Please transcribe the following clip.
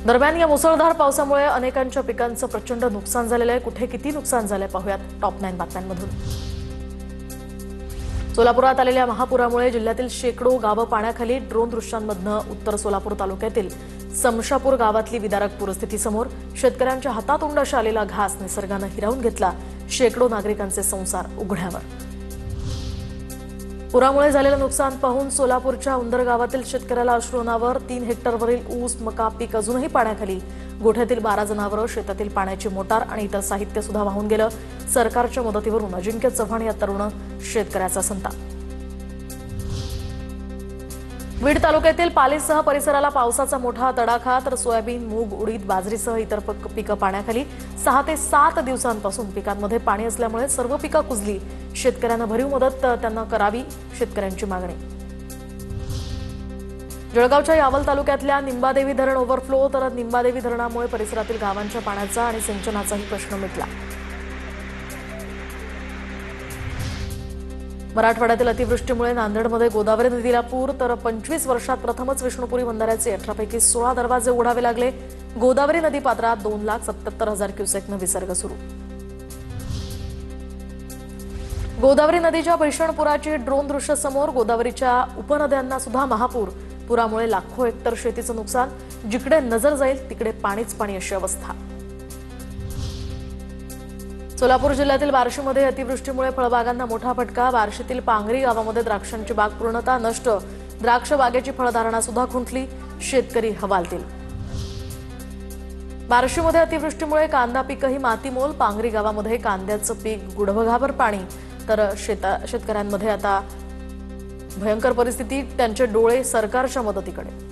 दरम्यान या मुसळधार पावसामुळे अनेकांच्या पिकांचं प्रचंड नुकसान झालेलं आहे। कुठे किती नुकसान झालंय पाहूयात टॉप 9 बातम्यांमधून। सोलापुरात आलेल्या महापुरामुळे जिल्ह्यातील शेकडो गावं पाण्याखाली। ड्रोन दृश्यांमधनं उत्तर सोलापूर तालुक्यातील समशापूर गावातली विदारक परिस्थिती समोर। शेतकऱ्यांच्या हातातोंडाश आलेला घास निसर्गानं हिरावून घेतला। शेकडो नागरिकांचे संसार उघड्यावर। पुरामुळे झालेलं नुकसान पाहून सोलापूरच्या उंदर गावातील शेतकऱ्याला अश्रू अनावर। 3 हेक्टरवरील ऊस मका पीक अजूनही पाण्याखाली। गोठ्यातील 12 जनावरं, शेतातील पाण्याची मोटार आणि इतर साहित्य सुद्धा वाहून गेलं। सरकारच्या मदतीवरून अजिंक्य चव्हाण या तरुण शेतकऱ्याचा संताप। बीड तालुक्यातील पालीसह परिसराला पावसाचा मोठा तडाखा। तर सोयाबीन, मूग, उडीद, बाजरीसह इतर पिकं पाण्याखाली। 6 ते 7 दिवसांपासून पिकांमध्ये पाणी असल्यामुळे सर्व पिकं कुजली। शेतकऱ्यांना भरीव मदत त्यांना करावी, शेतकऱ्यांची मागणी। जळगावच्या यावल तालुक्यातल्या निंबादेवी धरण ओव्हरफ्लो। तर निंबादेवी धरणामुळे परिसरातील गावांच्या पाण्याचा आणि सिंचनाचाही प्रश्न मिटला। मराठवाड्यातील अतिवृष्टीमुळे नांदेडमध्ये गोदावरी नदीला पूर। तर 25 वर्षात प्रथमच विष्णुपुरी बंधाऱ्याचे 18 पैकी 16 दरवाजे उघडावे लागले। गोदावरी नदी पात्रात 2,77,000 क्युसेकनं विसर्ग सुरू। गोदावरी नदीच्या भीषण पुराची ड्रोन दृश्य समोर। गोदावरीच्या उपनद्यांना सुद्धा महापूर। पुरामुळे लाखो हेक्टर शेतीचं नुकसान। जिकडे नजर जाईल तिकडे पाणीच पाणी अशी अवस्था। सोलापूर जिल्ह्यातील बार्शीमध्ये अतिवृष्टीमुळे फळबागांना मोठा फटका। बार्शीतील पांगरी गावामध्ये द्राक्षांची बाग पूर्णतः नष्ट। द्राक्ष बागेची फळधारणा सुद्धा खुंटली। शेतकरी हवालदिल। बार्शीमध्ये अतिवृष्टीमुळे कांदा पीकही मातीमोल। पांगरी गावामध्ये कांद्याचं पीक गुडघाभर पाणी। तर शेतकऱ्यांमध्ये आता भयंकर परिस्थिती। त्यांचे डोळे सरकारच्या मदतीकडे।